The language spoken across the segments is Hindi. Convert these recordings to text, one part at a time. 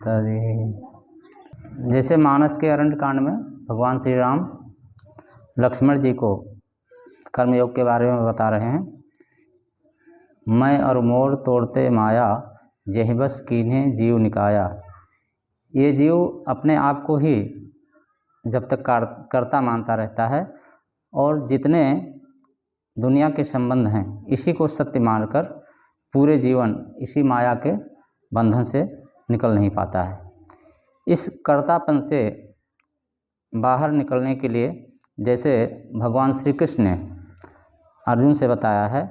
तरी। जैसे मानस के अरण्य कांड में भगवान श्री राम लक्ष्मण जी को कर्मयोग के बारे में बता रहे हैं। मैं और मोर तोड़ते माया, यही बस कीन्हे जीव निकाया। ये जीव अपने आप को ही जब तक कर्ता मानता रहता है और जितने दुनिया के संबंध हैं इसी को सत्य मानकर पूरे जीवन इसी माया के बंधन से निकल नहीं पाता है। इस कर्तापन से बाहर निकलने के लिए जैसे भगवान श्री कृष्ण ने अर्जुन से बताया है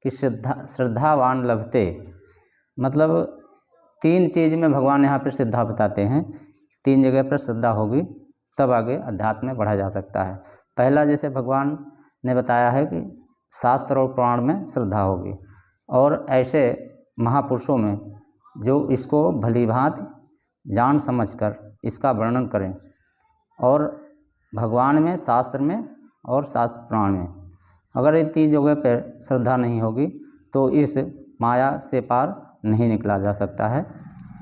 कि श्रद्धावान लभते, मतलब 3 चीज़ में भगवान यहाँ पर श्रद्धा बताते हैं। 3 जगह पर श्रद्धा होगी तब आगे अध्यात्म में बढ़ा जा सकता है। पहला जैसे भगवान ने बताया है कि शास्त्र और पुराण में श्रद्धा होगी और ऐसे महापुरुषों में जो इसको भलीभांति जान समझकर इसका वर्णन करें, और भगवान में, शास्त्र में और शास्त्र पुराण में। अगर इन 3 जगह पर श्रद्धा नहीं होगी तो इस माया से पार नहीं निकला जा सकता है,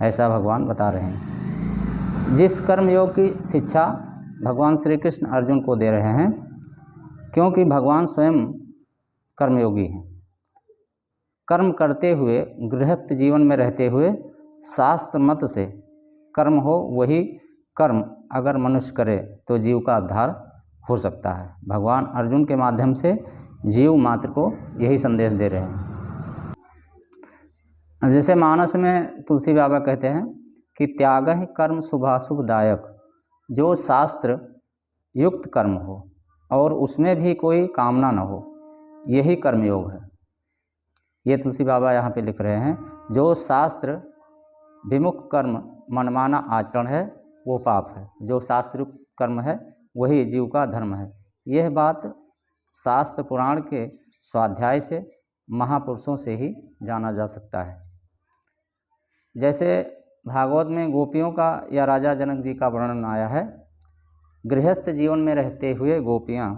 ऐसा भगवान बता रहे हैं। जिस कर्मयोग की शिक्षा भगवान श्री कृष्ण अर्जुन को दे रहे हैं, क्योंकि भगवान स्वयं कर्मयोगी हैं। कर्म करते हुए, गृहस्थ जीवन में रहते हुए शास्त्र मत से कर्म हो, वही कर्म अगर मनुष्य करे तो जीव का उद्धार हो सकता है। भगवान अर्जुन के माध्यम से जीव मात्र को यही संदेश दे रहे हैं। अब जैसे मानस में तुलसी बाबा कहते हैं कि त्याग है कर्म शुभाशुभदायक, जो शास्त्र युक्त कर्म हो और उसमें भी कोई कामना न हो, यही कर्मयोग है। ये तुलसी बाबा यहाँ पे लिख रहे हैं, जो शास्त्र विमुख कर्म मनमाना आचरण है वो पाप है, जो शास्त्रयुक्त कर्म है वही जीव का धर्म है। यह बात शास्त्र पुराण के स्वाध्याय से, महापुरुषों से ही जाना जा सकता है। जैसे भागवत में गोपियों का या राजा जनक जी का वर्णन आया है। गृहस्थ जीवन में रहते हुए गोपियाँ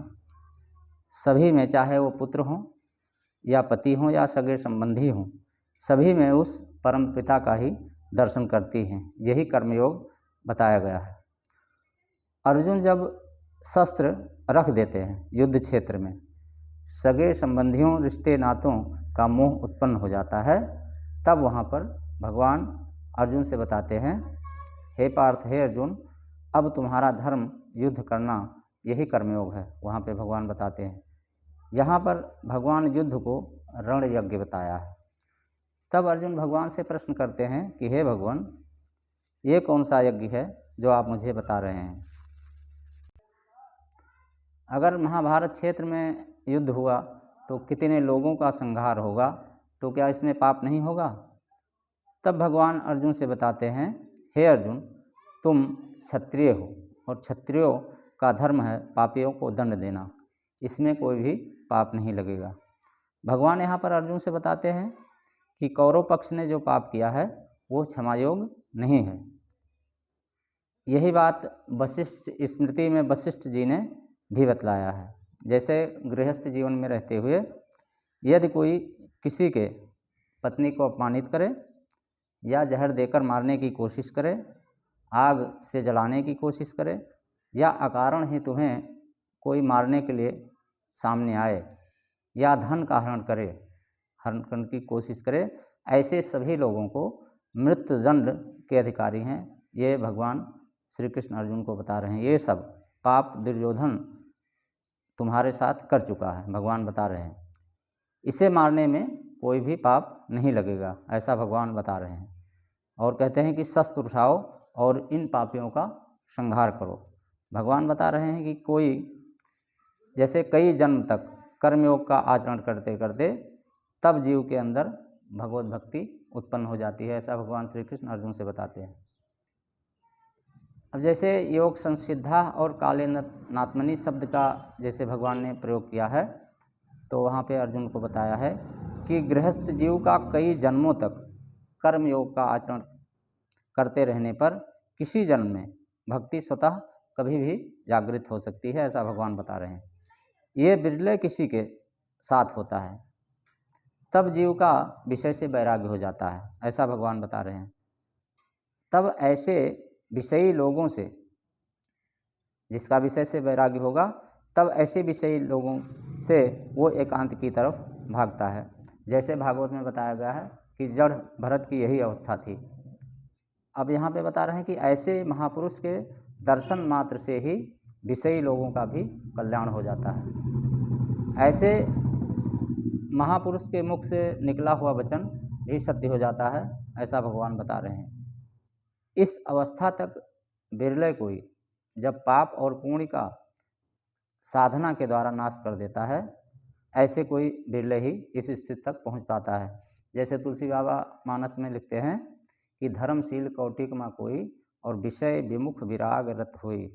सभी में, चाहे वो पुत्र हों या पति हों या सगे संबंधी हों, सभी में उस परम पिता का ही दर्शन करती हैं। यही कर्मयोग बताया गया है। अर्जुन जब शस्त्र रख देते हैं युद्ध क्षेत्र में, सगे संबंधियों, रिश्ते नातों का मोह उत्पन्न हो जाता है, तब वहाँ पर भगवान अर्जुन से बताते हैं, हे पार्थ, हे अर्जुन, अब तुम्हारा धर्म युद्ध करना यही कर्मयोग है। वहाँ पे भगवान बताते हैं। यहाँ पर भगवान युद्ध को रण यज्ञ बताया है। तब अर्जुन भगवान से प्रश्न करते हैं कि हे भगवान, ये कौन सा यज्ञ है जो आप मुझे बता रहे हैं? अगर महाभारत क्षेत्र में युद्ध हुआ तो कितने लोगों का संहार होगा, तो क्या इसमें पाप नहीं होगा? तब भगवान अर्जुन से बताते हैं, हे अर्जुन, तुम क्षत्रिय हो और क्षत्रियों का धर्म है पापियों को दंड देना, इसमें कोई भी पाप नहीं लगेगा। भगवान यहाँ पर अर्जुन से बताते हैं कि कौरव पक्ष ने जो पाप किया है वो क्षमायोग नहीं है। यही बात वशिष्ठ स्मृति में वशिष्ठ जी ने भी बतलाया है। जैसे गृहस्थ जीवन में रहते हुए यदि कोई किसी के पत्नी को अपमानित करे या जहर देकर मारने की कोशिश करे, आग से जलाने की कोशिश करे, या अकारण ही तुम्हें कोई मारने के लिए सामने आए, या धन का हरण करने की कोशिश करे, ऐसे सभी लोगों को मृत्युदंड के अधिकारी हैं। ये भगवान श्री कृष्ण अर्जुन को बता रहे हैं। ये सब पाप दुर्योधन तुम्हारे साथ कर चुका है, भगवान बता रहे हैं। इसे मारने में कोई भी पाप नहीं लगेगा, ऐसा भगवान बता रहे हैं। और कहते हैं कि शस्त्र उठाओ और इन पापियों का संहार करो। भगवान बता रहे हैं कि कोई जैसे कई जन्म तक कर्मयोग का आचरण करते करते तब जीव के अंदर भगवत भक्ति उत्पन्न हो जाती है, ऐसा भगवान श्री कृष्ण अर्जुन से बताते हैं। अब जैसे योग संसिद्धा और काले नात्मनि शब्द का जैसे भगवान ने प्रयोग किया है, तो वहाँ पे अर्जुन को बताया है कि गृहस्थ जीव का कई जन्मों तक कर्म योग का आचरण करते रहने पर किसी जन्म में भक्ति स्वतः कभी भी जागृत हो सकती है, ऐसा भगवान बता रहे हैं। ये बिरले किसी के साथ होता है, तब जीव का विषय से वैराग्य हो जाता है, ऐसा भगवान बता रहे हैं। तब ऐसे विषयी लोगों से, जिसका विषय से वैराग्य होगा, तब ऐसे विषयी लोगों से वो एकांत की तरफ भागता है। जैसे भागवत में बताया गया है कि जड़ भरत की यही अवस्था थी। अब यहाँ पे बता रहे हैं कि ऐसे महापुरुष के दर्शन मात्र से ही विषयी लोगों का भी कल्याण हो जाता है। ऐसे महापुरुष के मुख से निकला हुआ वचन भी सत्य हो जाता है, ऐसा भगवान बता रहे हैं। इस अवस्था तक बिरले कोई जब पाप और पुण्य का साधना के द्वारा नाश कर देता है, ऐसे कोई बिरले ही इस स्थिति तक पहुंच पाता है। जैसे तुलसी बाबा मानस में लिखते हैं कि धर्मशील कौटिक मा कोई और विषय विमुख विराग रत होई।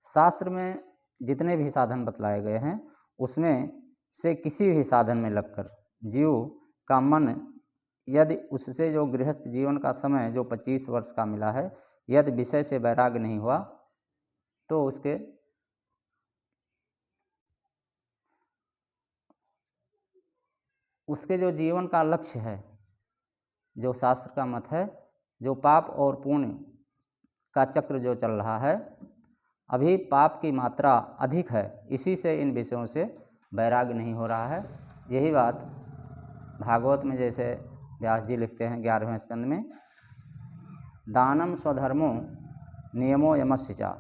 शास्त्र में जितने भी साधन बतलाए गए हैं उसमें से किसी भी साधन में लगकर जीव का मन, यदि उससे जो गृहस्थ जीवन का समय जो 25 वर्ष का मिला है, यदि विषय से वैराग्य नहीं हुआ तो उसके जो जीवन का लक्ष्य है, जो शास्त्र का मत है, जो पाप और पुण्य का चक्र जो चल रहा है, अभी पाप की मात्रा अधिक है, इसी से इन विषयों से वैराग्य नहीं हो रहा है। यही बात भागवत में जैसे व्यास जी लिखते हैं 11वें स्कंद में, दानम स्वधर्मो नियमो यमस्य च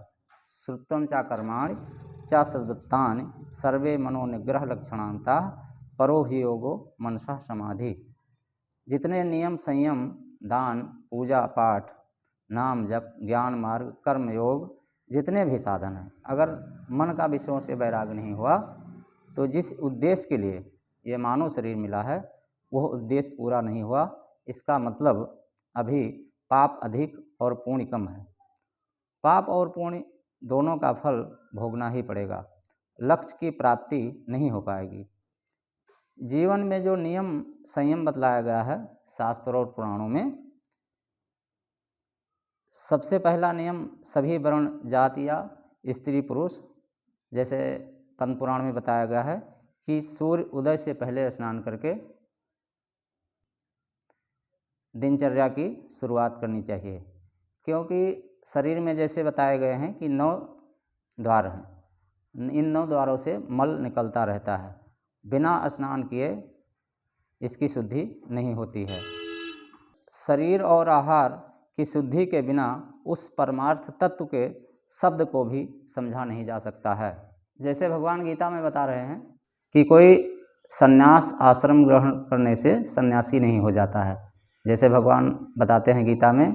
श्रुतम चा कर्माणि चा सद्वत्तानि सर्वे मनोनिग्रह लक्षणांता परो ही योगो मनसा समाधि। जितने नियम, संयम, दान, पूजा पाठ, नाम जप, ज्ञान मार्ग, कर्म योग, जितने भी साधन हैं, अगर मन का विषयों से वैराग्य नहीं हुआ तो जिस उद्देश्य के लिए ये मानव शरीर मिला है वह उद्देश्य पूरा नहीं हुआ। इसका मतलब अभी पाप अधिक और पुण्य कम है। पाप और पुण्य दोनों का फल भोगना ही पड़ेगा, लक्ष्य की प्राप्ति नहीं हो पाएगी। जीवन में जो नियम संयम बतलाया गया है शास्त्रों और पुराणों में, सबसे पहला नियम सभी वर्ण जाति या स्त्री पुरुष, जैसे पद्म पुराण में बताया गया है कि सूर्य उदय से पहले स्नान करके दिनचर्या की शुरुआत करनी चाहिए, क्योंकि शरीर में जैसे बताए गए हैं कि 9 द्वार हैं, इन 9 द्वारों से मल निकलता रहता है। बिना स्नान किए इसकी शुद्धि नहीं होती है। शरीर और आहार की शुद्धि के बिना उस परमार्थ तत्व के शब्द को भी समझा नहीं जा सकता है। जैसे भगवान गीता में बता रहे हैं कि कोई संन्यास आश्रम ग्रहण करने से सन्यासी नहीं हो जाता है। जैसे भगवान बताते हैं गीता में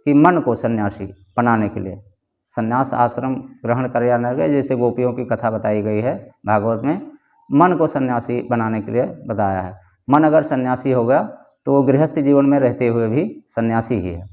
कि मन को सन्यासी बनाने के लिए संन्यास आश्रम ग्रहण कर या न गए, जैसे गोपियों की कथा बताई गई है भागवत में, मन को सन्यासी बनाने के लिए बताया है। मन अगर सन्यासी हो गया तो वो गृहस्थ जीवन में रहते हुए भी सन्यासी ही है।